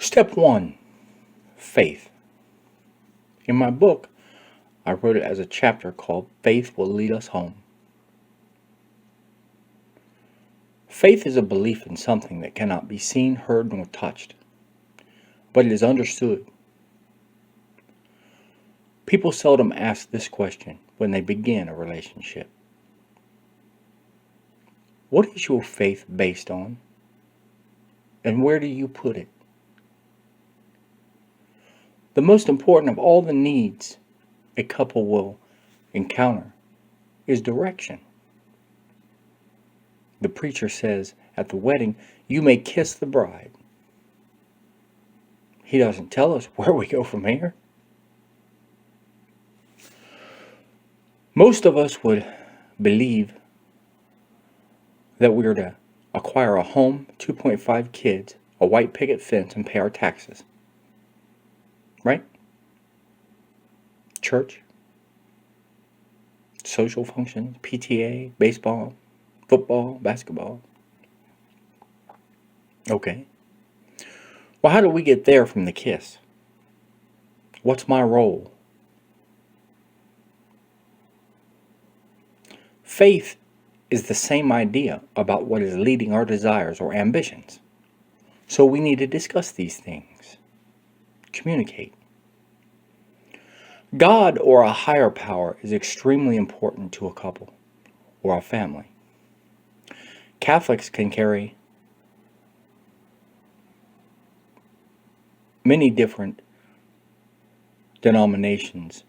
Step 1, faith. In my book, I wrote it as a chapter called Faith Will Lead Us Home. Faith is a belief in something that cannot be seen, heard, nor touched, but it is understood. People seldom ask this question when they begin a relationship. What is your faith based on? And where do you put it? The most important of all the needs a couple will encounter is direction. The preacher says at the wedding, you may kiss the bride. He doesn't tell us where we go from here. Most of us would believe that we are to acquire a home, 2.5 kids, a white picket fence, and pay our taxes. Right? Church, social functions, PTA, baseball, football, basketball. Okay. Well, how do we get there from the kiss? What's my role? Faith is the same idea about what is leading our desires or ambitions. So we need to discuss these things. Communicate. God or a higher power is extremely important to a couple or a family. Catholics can carry many different denominations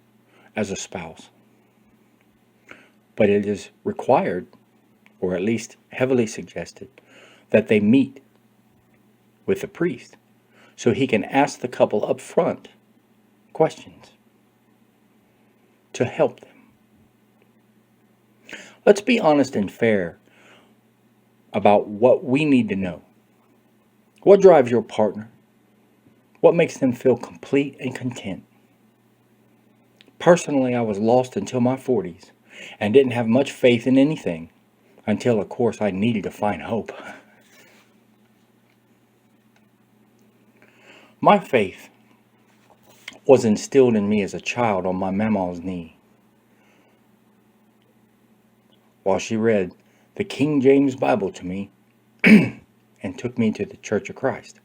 as a spouse, but it is required, or at least heavily suggested, that they meet with the priest so he can ask the couple up front questions to help them. Let's be honest and fair about what we need to know. What drives your partner? What makes them feel complete and content? Personally, I was lost until my 40s and didn't have much faith in anything until, of course, I needed to find hope. My faith was instilled in me as a child on my mama's knee while she read the King James Bible to me and took me to the Church of Christ.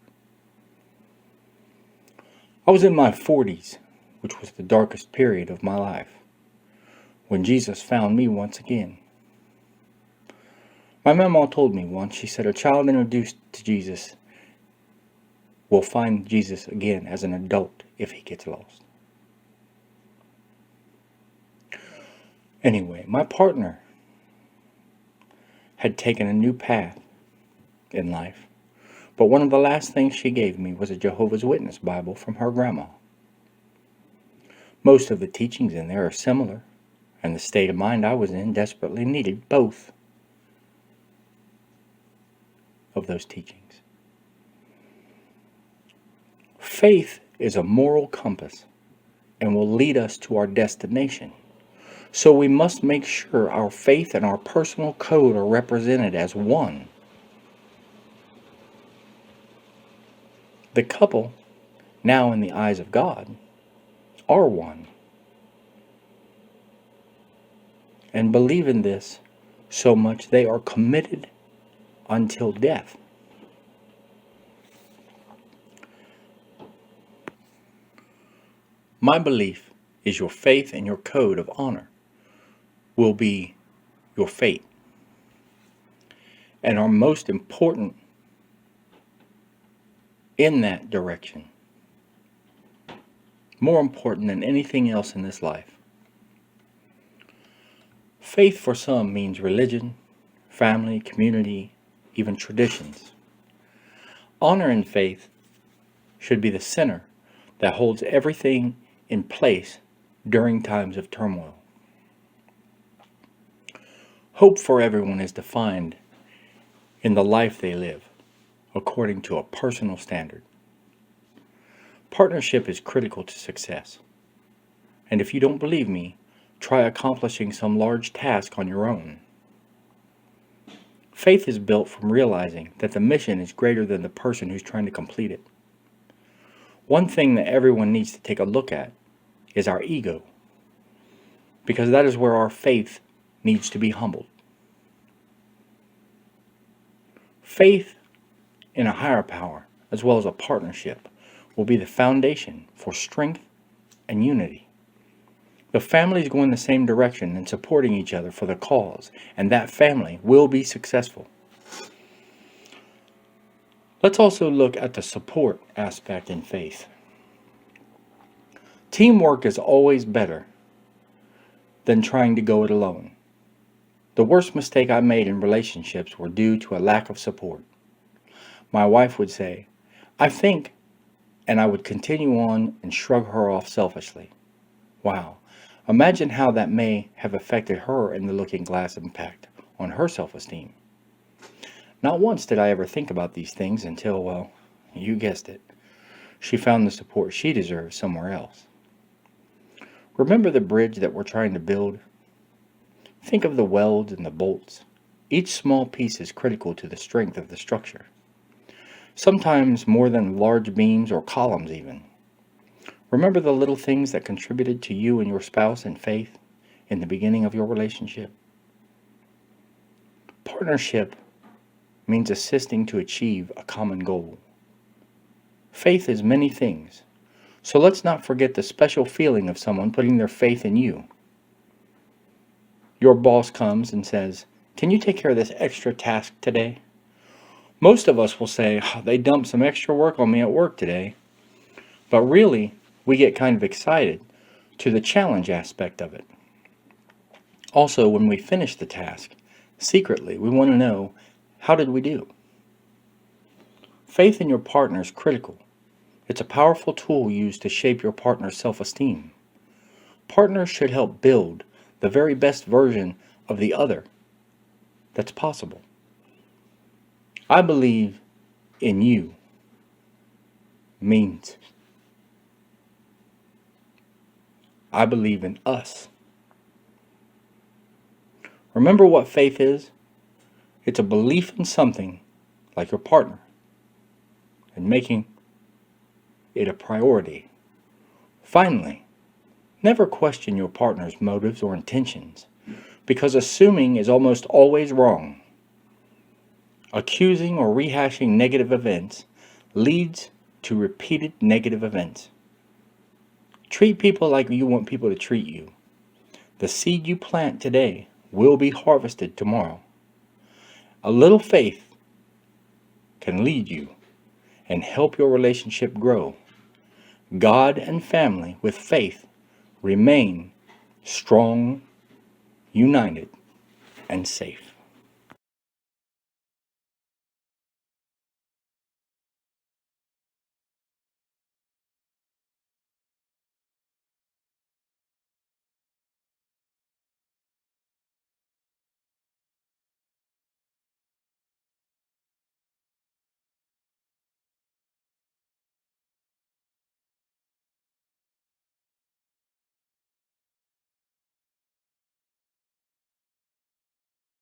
I was in my 40s, which was the darkest period of my life, when Jesus found me once again. My mama told me once, she said, a child introduced to Jesus will find Jesus again as an adult if he gets lost. Anyway, my partner had taken a new path in life, but one of the last things she gave me was a Jehovah's Witness Bible from her grandma. Most of the teachings in there are similar, and the state of mind I was in desperately needed both of those teachings. Faith is a moral compass and will lead us to our destination. So we must make sure our faith and our personal code are represented as one. The couple, now in the eyes of God, are one. And believe in this so much they are committed until death. My belief is your faith and your code of honor will be your fate and are most important in that direction. More important than anything else in this life. Faith for some means religion, family, community, even traditions. Honor and faith should be the center that holds everything in place during times of turmoil. Hope for everyone is defined in the life they live according to a personal standard. Partnership is critical to success. And if you don't believe me, try accomplishing some large task on your own. Faith is built from realizing that the mission is greater than the person who's trying to complete it. One thing that everyone needs to take a look at is our ego, because that is where our faith needs to be humbled. Faith in a higher power, as well as a partnership, will be the foundation for strength and unity. The families go in the same direction and supporting each other for the cause, and that family will be successful. Let's also look at the support aspect in faith. Teamwork is always better than trying to go it alone. The worst mistake I made in relationships were due to a lack of support. My wife would say, "I think," and I would continue on and shrug her off selfishly. Wow, imagine how that may have affected her in the looking glass impact on her self-esteem. Not once did I ever think about these things until, well, you guessed it, she found the support she deserved somewhere else. Remember the bridge that we're trying to build? Think of the welds and the bolts. Each small piece is critical to the strength of the structure. Sometimes more than large beams or columns even. Remember the little things that contributed to you and your spouse in faith in the beginning of your relationship? Partnership means assisting to achieve a common goal. Faith is many things, so let's not forget the special feeling of someone putting their faith in you. Your boss comes and says, "Can you take care of this extra task today?" Most of us will say, "Oh, they dumped some extra work on me at work today." But really, we get kind of excited to the challenge aspect of it. Also, when we finish the task, secretly, we want to know, how did we do? Faith in your partner is critical. It's a powerful tool used to shape your partner's self-esteem. Partners should help build the very best version of the other that's possible. I believe in you means I believe in us. Remember what faith is? It's a belief in something, like your partner, and making it a priority. Finally, never question your partner's motives or intentions, because assuming is almost always wrong. Accusing or rehashing negative events leads to repeated negative events. Treat people like you want people to treat you. The seed you plant today will be harvested tomorrow. A little faith can lead you and help your relationship grow. God and family with faith remain strong, united, and safe.